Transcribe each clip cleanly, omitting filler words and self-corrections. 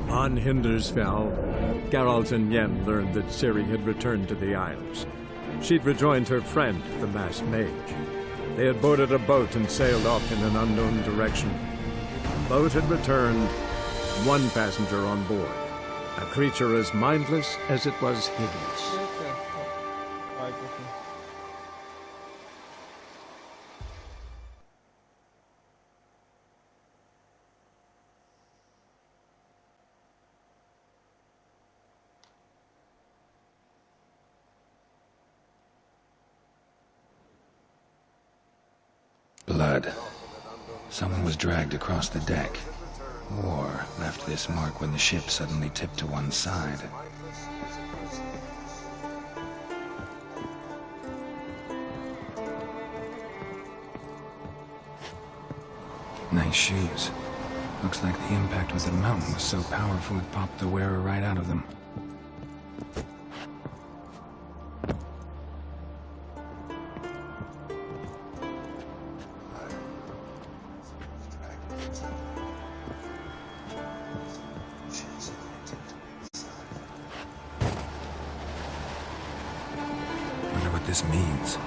On Hindersfell, Geralt and Yen learned that Ciri had returned to the Isles. She'd rejoined her friend, the masked mage. They had boarded a boat and sailed off in an unknown direction. The boat had returned, one passenger on board, a creature as mindless as it was hideous. Blood. Someone was dragged across the deck, or left this mark when the ship suddenly tipped to one side. Nice shoes. Looks like the impact with the mountain was so powerful it popped the wearer right out of them. Wonder what this means.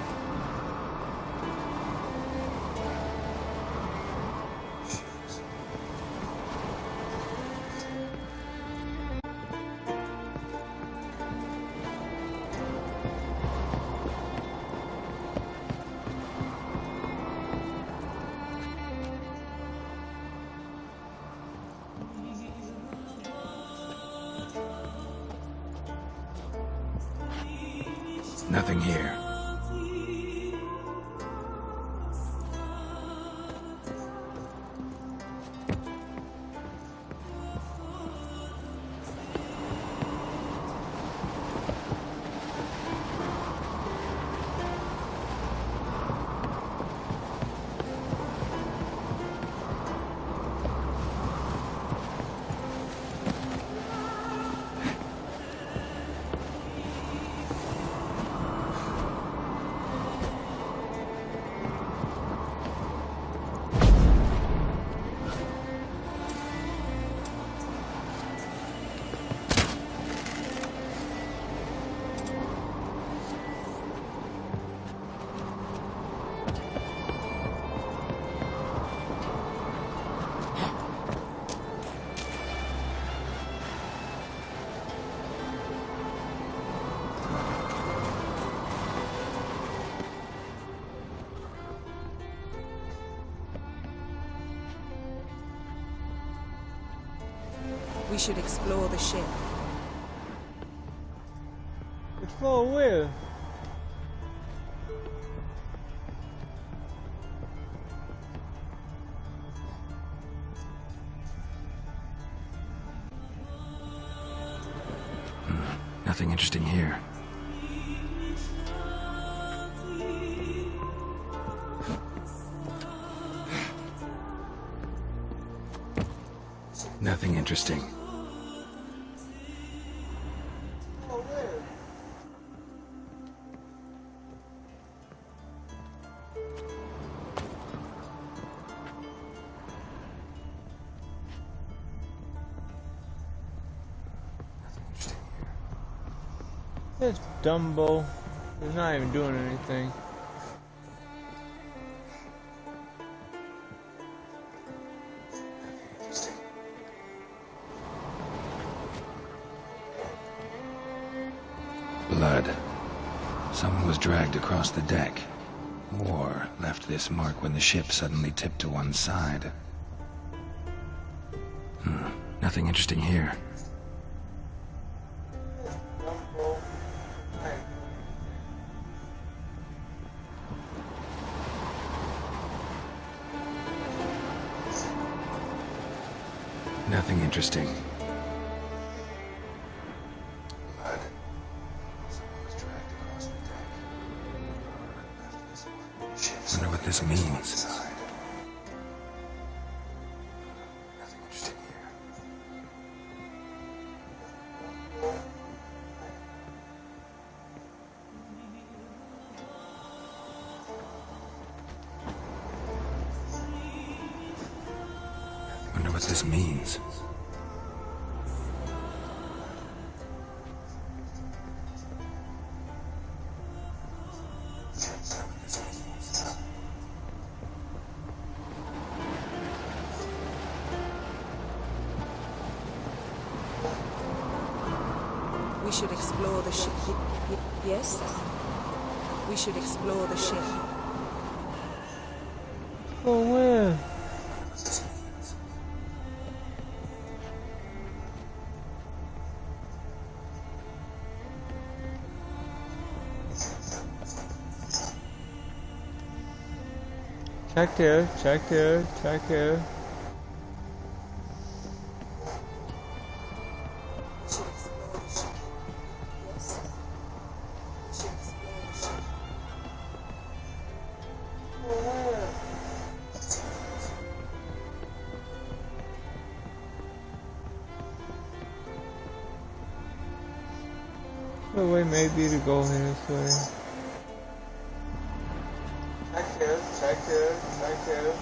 Nothing here. We should explore the ship. Explore where? Nothing interesting here. Nothing interesting. This Dumbo is not even doing anything. Blood. Someone was dragged across the deck, or left this mark when the ship suddenly tipped to one side. Nothing interesting here. Nothing interesting. Blood. Someone was dragged across the deck. Wonder what this means. Nothing interesting here. this means. We should explore the ship. Yes? We should explore the ship. Oh, where? Check here, check here, check here. The way maybe to go this way. Check here, check here, check here.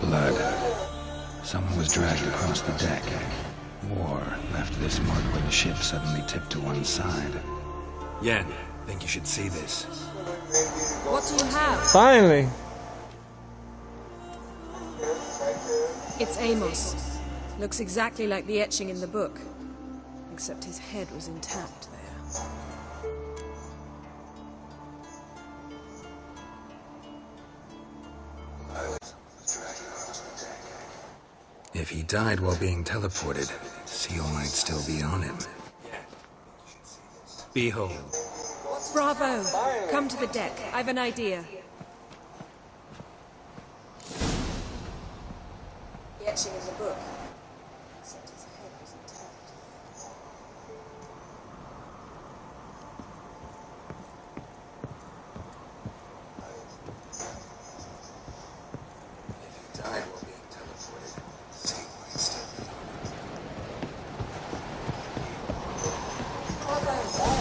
Blood. Someone was dragged across the deck. War left this mark when the ship suddenly tipped to one side. Yen, think you should see this. What do you have? Finally! It's Amos. Looks exactly like the etching in the book. Except his head was intact there. If he died while being teleported, Seal might still be on him. Behold. Bravo! Come to the deck. I've an idea. The etching in the book. Except his head was intact. If he died while being teleported, Seal might still be on him. Bravo!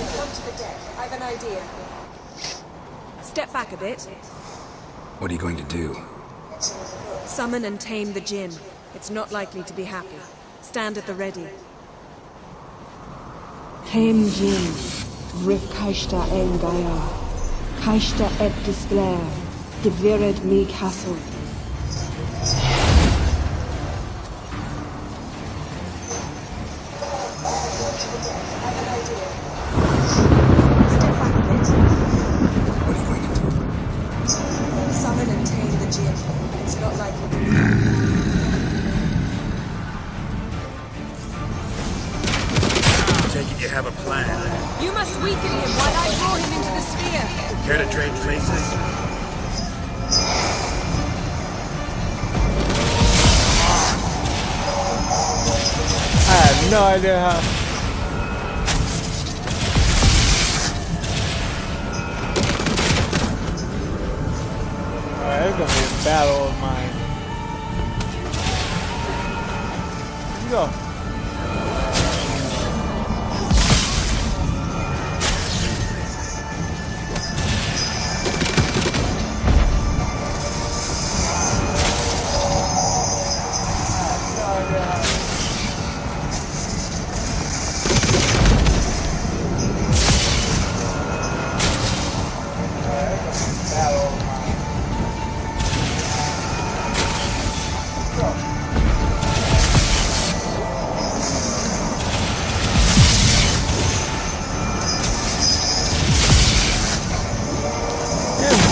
Come to the deck. I've an idea. Step back a bit. What are you going to do? Summon and tame the djinn. It's not likely to be happy. Stand at the ready. Tame Jin, Rif Kaishta Engaya, Kaishta et Displair, Devired me Castle. What are you going to do? Summon and tame the djinn. It's not likely to be Take it you have a plan. You must weaken him while I draw him into the sphere. Care to trade places? I have no idea how. Alright, it's gonna be a battle of mine. Let's go.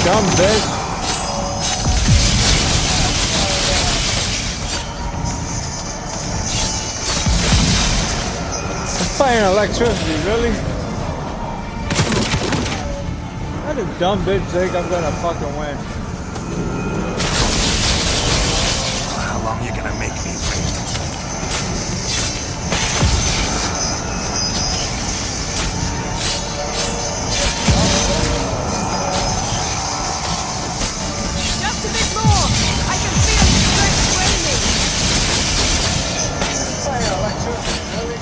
Dumb bitch. I'm fighting electricity, really? How do dumb bitch think I'm gonna fucking win? How long you gonna make me wait? Just a bit more! I can feel the strength waning! Fighting electricity, really?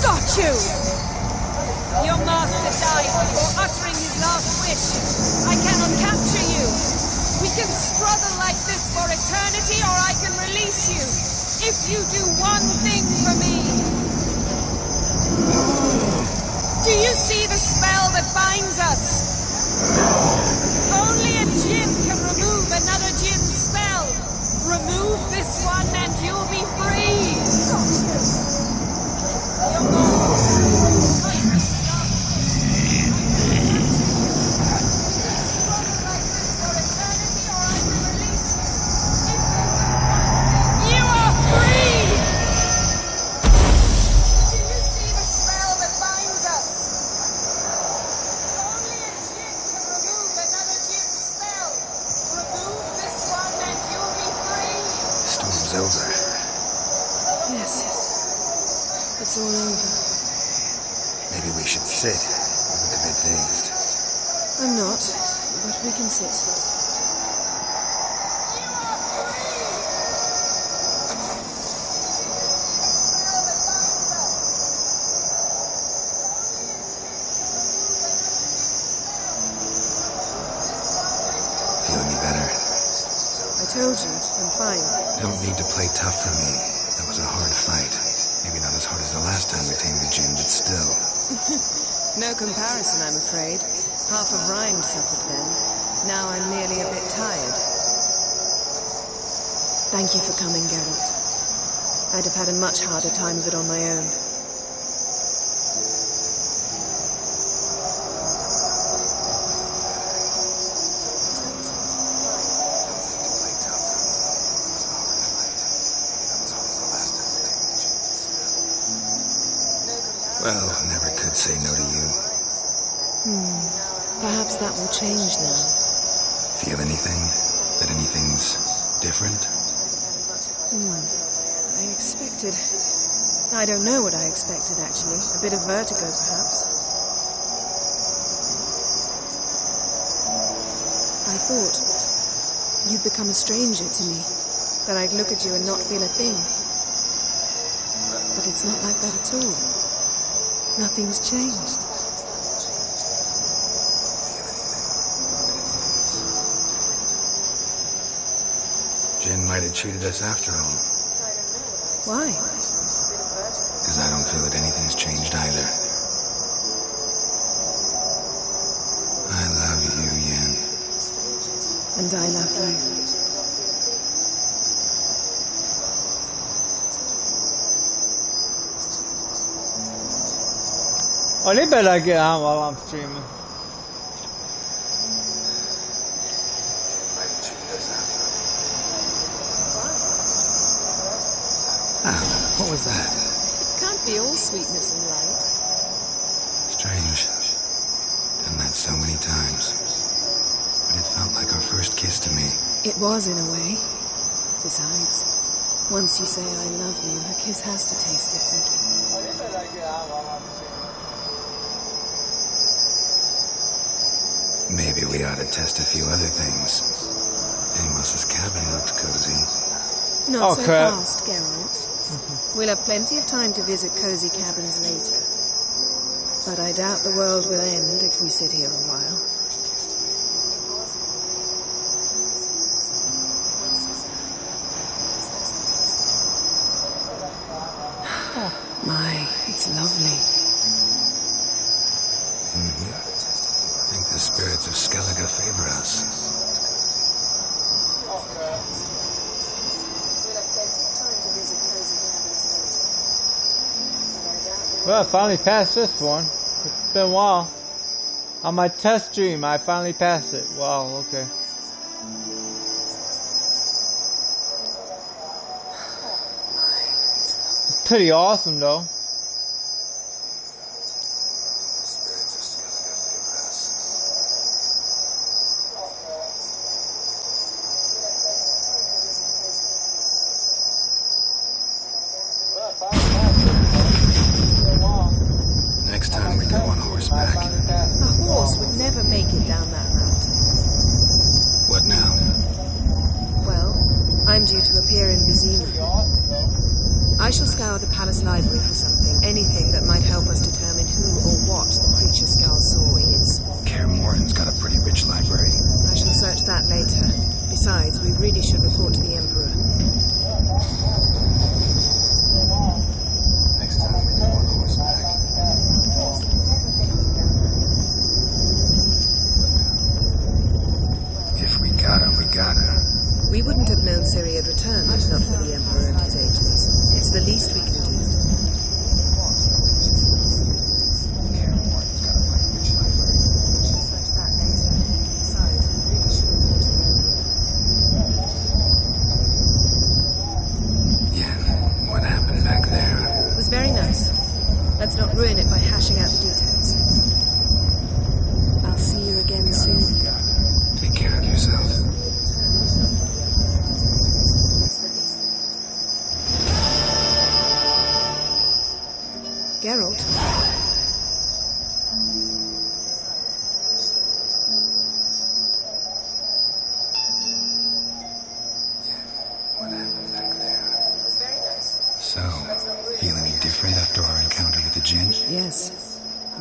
Got you! Your master died before uttering his last wish. I cannot capture you. We can struggle like this for eternity, or I can release you. If you do one thing for me. Do you see the spell that binds us? Only a djinn can remove another djinn's spell. Remove this one and you'll be free. You are free! Do you see the spell that binds us? Only a djinn can remove another djinn's spell. Remove this one and you'll be free. Storm's over. Yes. It's all over. Maybe we should sit. You look a bit dazed. I'm not, but we can sit. Feel any better? I told you, I'm fine. Don't need to play tough for me. That was a hard fight. Maybe not as hard as the last time we tamed the djinn, but still. No comparison, I'm afraid. Half of Rhyme suffered then. Now I'm merely a bit tired. Thank you for coming, Geralt. I'd have had a much harder time of it on my own. Well, never could say no to you. Perhaps that will change now. Feel anything? That anything's different? I expected... I don't know what I expected, actually. A bit of vertigo, perhaps. I thought you'd become a stranger to me. That I'd look at you and not feel a thing. But it's not like that at all. Nothing's changed. Jinn might have cheated us after all. Why? Because I don't feel that anything's changed either. I love you, Yen. And I love you. Oh, they better get on while I'm streaming. Ah, what was that? It can't be all sweetness and light. Strange. Done that so many times. But it felt like our first kiss to me. It was, in a way. Besides, once you say I love you, a kiss has to taste different. Oh, they better get on while I'm streaming. Maybe we ought to test a few other things. Amos's cabin looked cozy. Not so crap. fast, Geralt. We'll have plenty of time to visit cozy cabins later. But I doubt the world will end if we sit here a while. My, it's lovely. I think the spirits of Skellige favor us. Well, I finally passed this one. It's been a while. On my test stream, I finally passed it. Wow, okay. It's pretty awesome, though.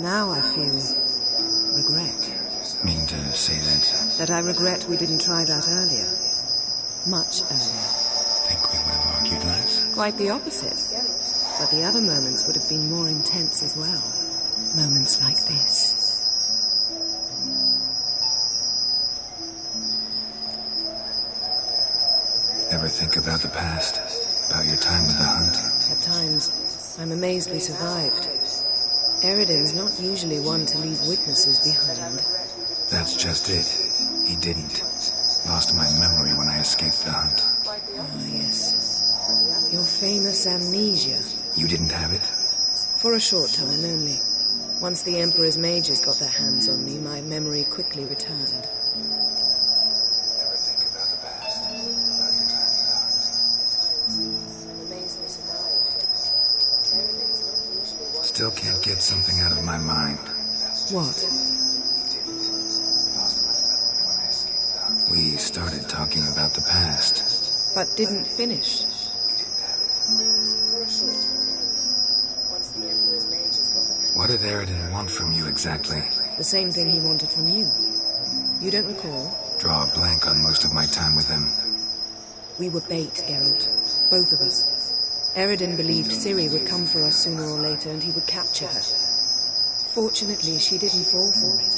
Now I feel regret. Mean to say that? That I regret we didn't try that earlier. Much earlier. Think we would have argued less? Quite the opposite. But the other moments would have been more intense as well. Moments like this. Ever think about the past? About your time with the hunt? At times, I'm amazed we survived. Eridan's not usually one to leave witnesses behind. That's just it. He didn't. Lost my memory when I escaped the hunt. Ah, yes. Your famous amnesia. You didn't have it? For a short time only. Once the Emperor's mages got their hands on me, my memory quickly returned. Ever think about the past? About your time with the hunt? I'm amazed we survived. Eridan's not usually one. Still can't get something out of my mind. What? We started talking about the past. But didn't finish. What did Eridan want from you exactly? The same thing he wanted from you. You don't recall? Draw a blank on most of my time with him. We were bait, Geralt. Both of us. Eridan believed Ciri would come for us sooner or later and he would capture her. Fortunately, she didn't fall for it.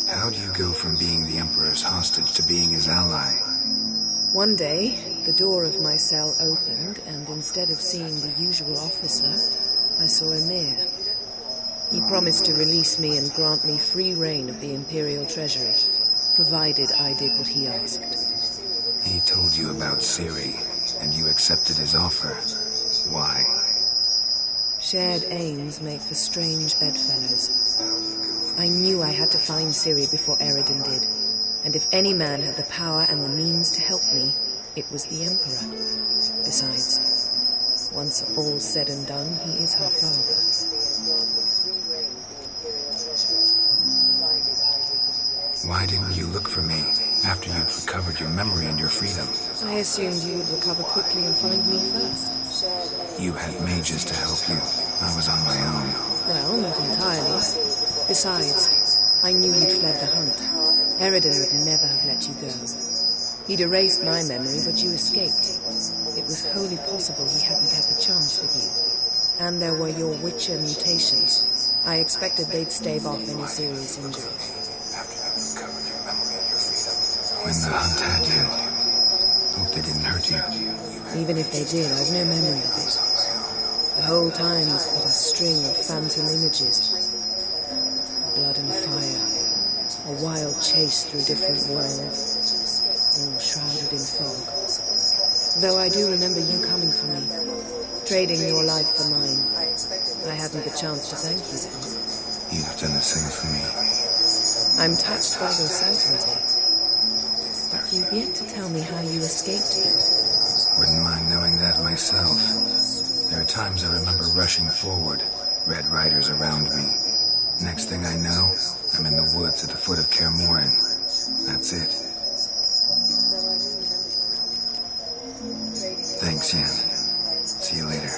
How do you go from being the Emperor's hostage to being his ally? One day, the door of my cell opened, and instead of seeing the usual officer, I saw Emir. He promised to release me and grant me free reign of the Imperial Treasury, provided I did what he asked. He told you about Ciri, and you accepted his offer. Why? Shared aims make for strange bedfellows. I knew I had to find Ciri before Eridan did. And if any man had the power and the means to help me, it was the Emperor. Besides, once all's said and done, he is her father. Why didn't you look for me after you'd recovered your memory and your freedom? I assumed you would recover quickly and find me first. You had mages to help you. I was on my own. Well, not entirely. Besides, I knew you'd fled the hunt. Eridan would never have let you go. He'd erased my memory, but you escaped. It was wholly possible he hadn't had the chance with you. And there were your Witcher mutations. I expected they'd stave off any serious injury. When the hunt had you, hope they didn't hurt you. Even if they did, I've no memory of it. The whole time was but a string of phantom images. Blood and fire. A wild chase through different worlds, all shrouded in fog. Though I do remember you coming for me, trading your life for mine. I hadn't the chance to thank you then. You've done the same for me. I'm touched by your certainty. But you've yet to tell me how you escaped them. Wouldn't mind knowing that myself. There are times I remember rushing forward, red riders around me. Next thing I know, I'm in the woods at the foot of Kaer Morhen. That's it. Thanks, Yen. See you later.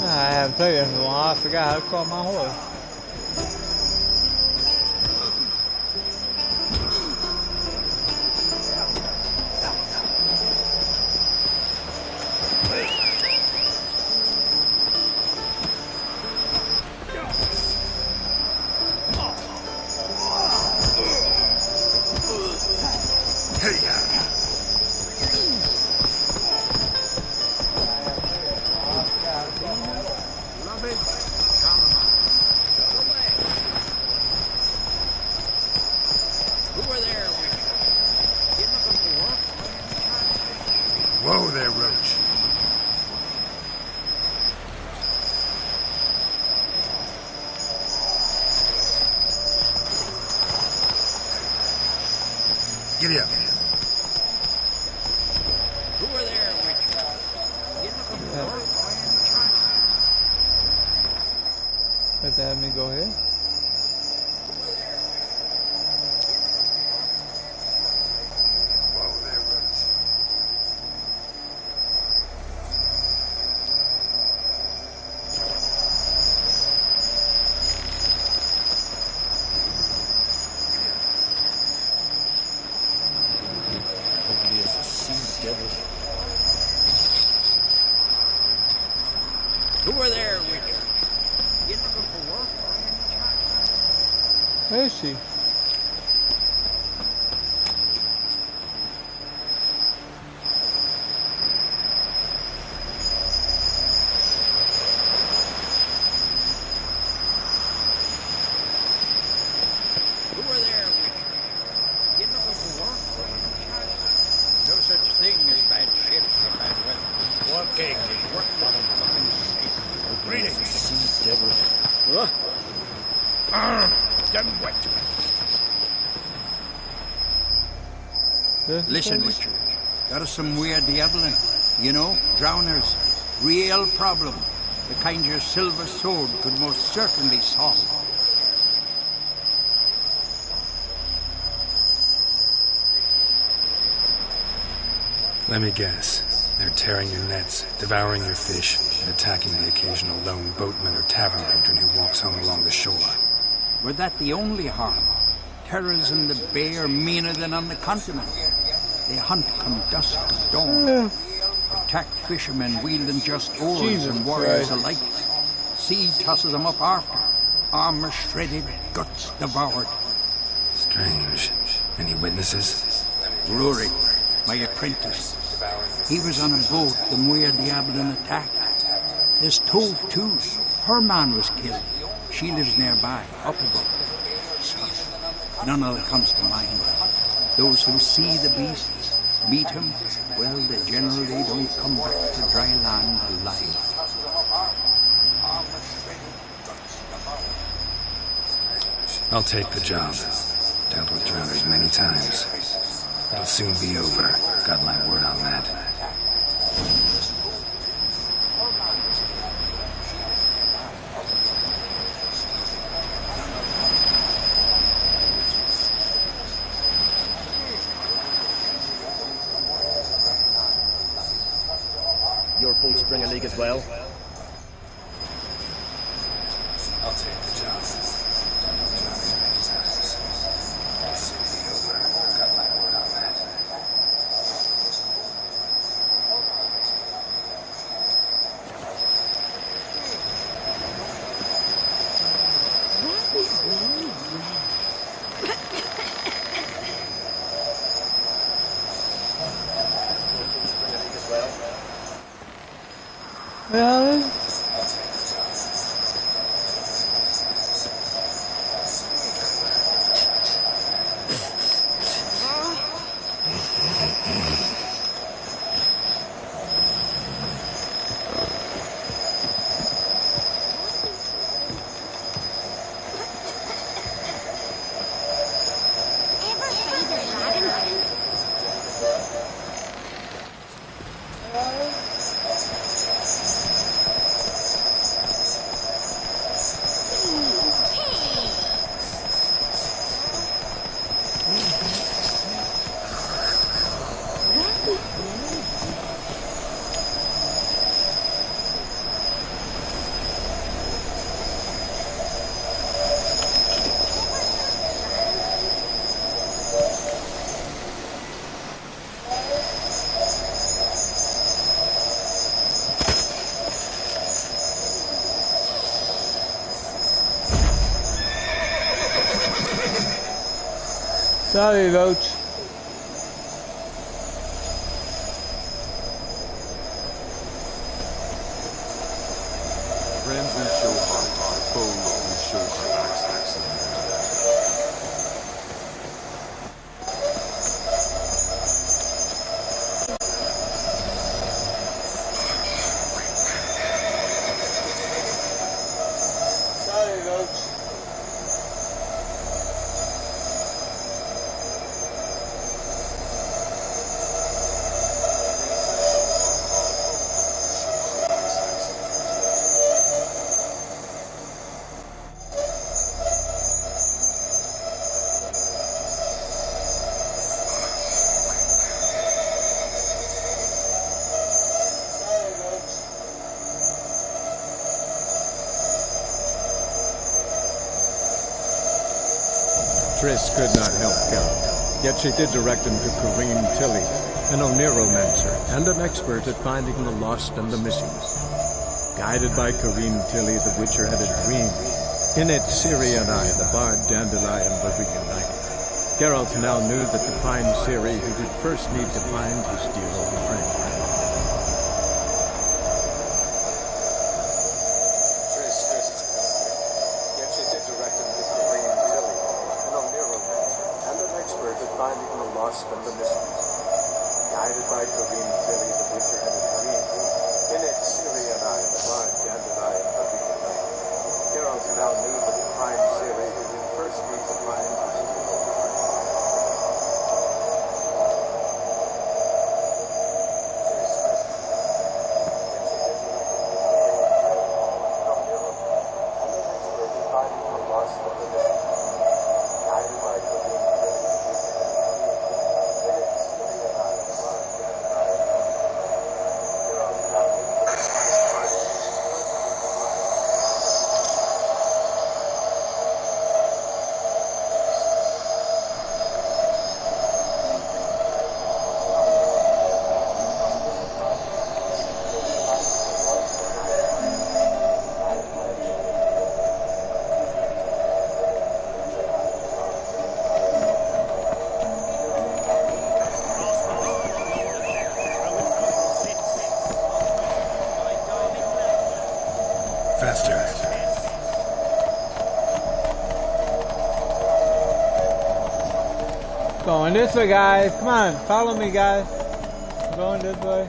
I haven't played this in a while. I forgot how to call my horse. Where is she? Over there, Witcher. You looking for work? No such thing as bad ships or bad weather. Work eggs, work for the fucking sake. Greetings, sea devil. What? Them wet. Listen, Witcher. Got us some weird diabling. You know, drowners. Real problem. The kind your silver sword could most certainly solve. Let me guess. They're tearing your nets, devouring your fish, and attacking the occasional lone boatman or tavern patron who walks home along the shore. Were that the only harm? Terrors in the bay are meaner than on the continent. They hunt come dusk to dawn. Attack fishermen wielding just oars Jesus and warriors Christ. alike. Sea tosses them up after. Armor shredded, guts devoured. Strange. Any witnesses? Rory, my apprentice. He was on a boat the Muir Diablin attacked. There's Tove too. Her man was killed. She lives nearby, up above. So, none of that comes to mind. Those who see the beasts, meet him, well, they generally don't come back to dry land alive. I'll take the job. Dealt with drowners many times. It'll soon be over. Got my word on that. Your boats bring a leak as well? I'll take the job. Dealt with drowners many times. It'll soon be over. Got my word on that. Yeah, sorry, Roach. Friends who show heart, foes who show access. Sorry, Roach. Triss could not help Geralt, yet she did direct him to Kareem Tilly, an Oniromancer and an expert at finding the lost and the missing. Guided by Kareem Tilly, the Witcher had a dream. In it, Ciri and I, the bard Dandelion, were reunited. Geralt now knew that to find Ciri, he would first need to find his dear old friend. Guided by Doreen Tilly, the Witcher had a dream. In it, Ciri and I, the bard Dandelion, were reunited. Geralt now knew that to find Ciri, he would first need to find his dear old friend. Faster. Going this way, guys. Come on, follow me, guys. I'm going this way.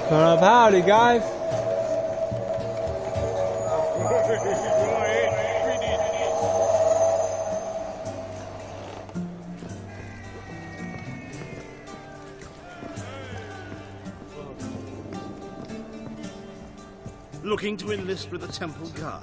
Turn up howdy, guys. Looking to enlist with the Temple Guard.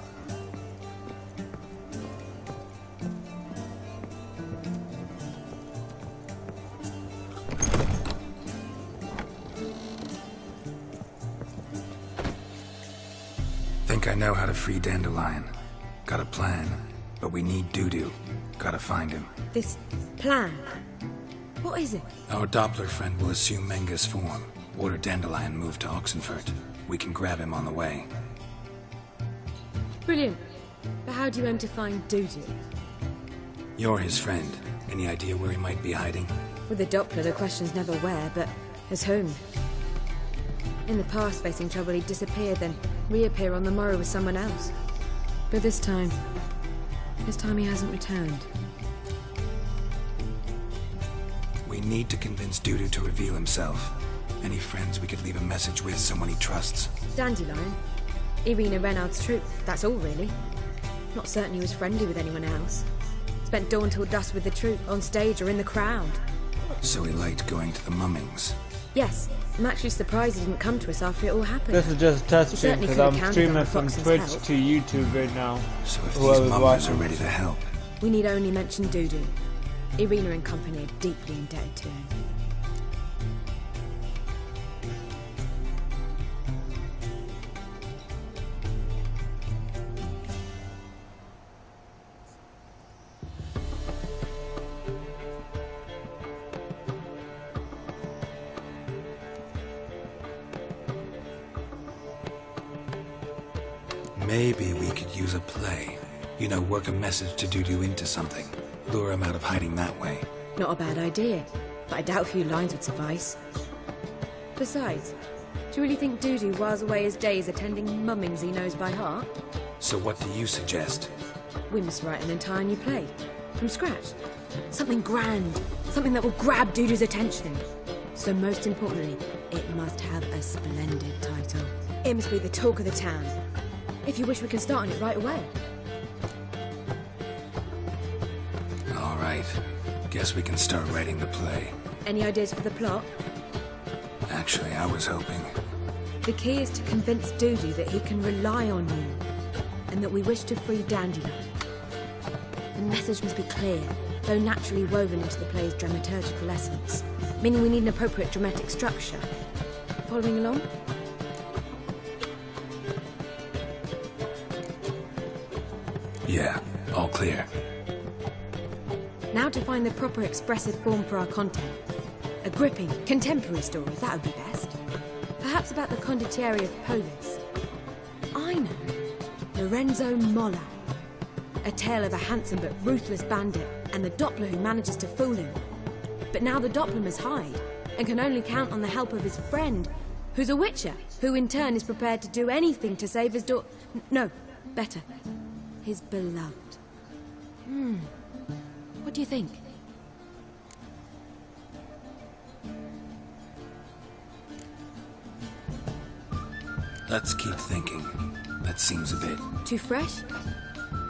Think I know how to free Dandelion. Got a plan, but we need Dudu. Gotta find him. This plan? What is it? Our Doppler friend will assume Menga's form. Order Dandelion move to Oxenfurt. We can grab him on the way. Brilliant. But how do you aim to find Dudu? You're his friend. Any idea where he might be hiding? With the Doppler, the question's never where, but as whom. In the past, facing trouble, he'd disappear, then reappear on the morrow with someone else. But this time he hasn't returned. We need to convince Dudu to reveal himself. Any friends we could leave a message with, someone he trusts. Dandelion? Irina Reynard's troop, that's all really. Not certain he was friendly with anyone else. Spent dawn till dusk with the troop, on stage or in the crowd. So he liked going to the mummings. Yes, I'm actually surprised he didn't come to us after it all happened. This is just a test stream because I'm streaming from Twitch to YouTube right now. So if these mummers are ready to help. We need only mention Dudu. Irina and company are deeply indebted to him. Maybe we could use a play. You know, work a message to Dudu into something. Lure him out of hiding that way. Not a bad idea, but I doubt a few lines would suffice. Besides, do you really think Dudu whiles away his days attending mummings he knows by heart? So what do you suggest? We must write an entire new play. From scratch. Something grand. Something that will grab Dudu's attention. So most importantly, it must have a splendid title. It must be the talk of the town. If you wish, we can start on it right away. All right. Guess we can start writing the play. Any ideas for the plot? Actually, I was hoping. The key is to convince Dudu that he can rely on you, and that we wish to free Dandelion. The message must be clear, though naturally woven into the play's dramaturgical essence, meaning we need an appropriate dramatic structure. Following along? Yeah, all clear. Now to find the proper expressive form for our content. A gripping, contemporary story, that would be best. Perhaps about the condottieri of Povis. I know. Lorenzo Molla. A tale of a handsome but ruthless bandit and the Doppler who manages to fool him. But now the Doppler must hide and can only count on the help of his friend, who's a witcher, who in turn is prepared to do anything to save his No, better. His beloved. What do you think? Let's keep thinking. That seems a bit... Too fresh?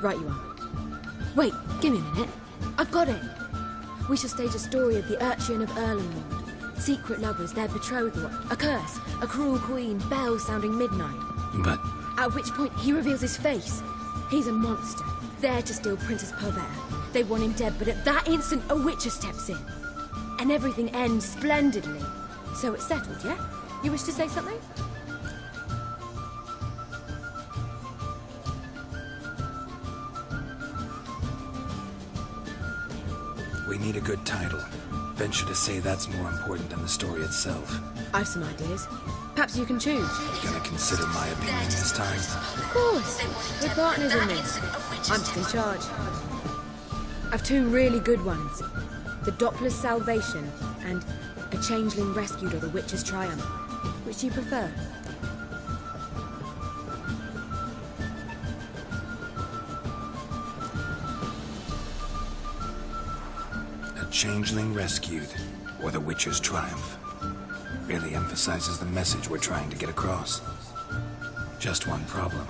Right you are. Wait, give me a minute. I've got it. We shall stage a story of the urchin of Erlenwald. Secret lovers, their betrothal, a curse, a cruel queen, bells sounding midnight. But... At which point he reveals his face. He's a monster, there to steal Princess Pavetta. They want him dead, but at that instant a witcher steps in. And everything ends splendidly. So it's settled, yeah? You wish to say something? We need a good title. Venture to say that's more important than the story itself. I've some ideas. Perhaps you can choose. Gonna consider my opinion this time? Of course. We're partners in this. I'm just in charge. I've two really good ones. The Doppler's Salvation and A Changeling Rescued or The Witch's Triumph. Which do you prefer? A Changeling Rescued, or The Witcher's Triumph. Really emphasizes the message we're trying to get across. Just one problem.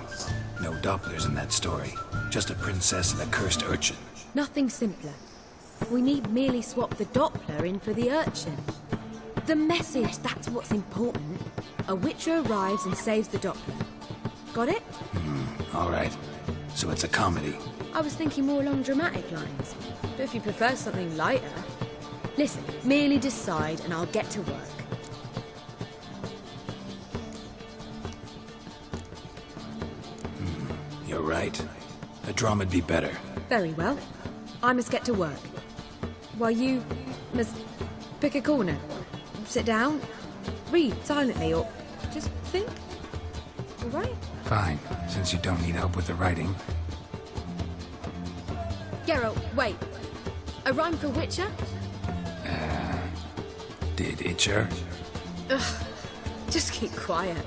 No Dopplers in that story. Just a princess and a cursed urchin. Nothing simpler. We need merely swap the Doppler in for the urchin. The message, that's what's important. A witcher arrives and saves the Doppler. Got it? All right. So it's a comedy. I was thinking more along dramatic lines. But if you prefer something lighter... Listen, merely decide and I'll get to work. You're right. A drama'd be better. Very well. I must get to work. While you must pick a corner. Sit down, read silently, or just think. All right? Fine, since you don't need help with the writing. Geralt, wait. A rhyme for Witcher? Did Itcher? Ugh, just keep quiet.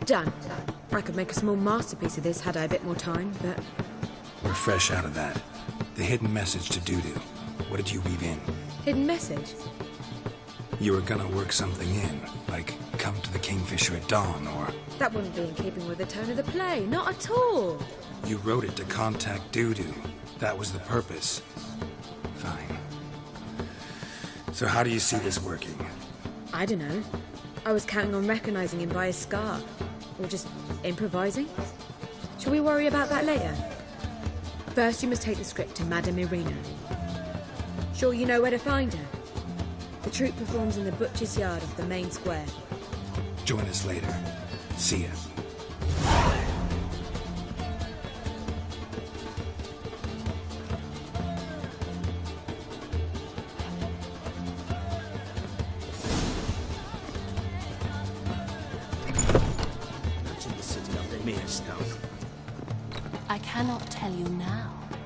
Done. I could make a small masterpiece of this had I a bit more time, but... We're fresh out of that. The hidden message to Dudu. What did you weave in? Hidden message? You were gonna work something in, like come to the Kingfisher at dawn, or... That wouldn't be in keeping with the tone of the play, not at all. You wrote it to contact Dudu. That was the purpose. Fine. So how do you see this working? I don't know. I was counting on recognizing him by his scar. Or just improvising. Shall we worry about that later? First, you must take the script to Madame Irina. Sure you know where to find her? The troupe performs in the butcher's yard of the main square. Join us later. See ya. Imagine the city of the mere stone. I cannot tell you now.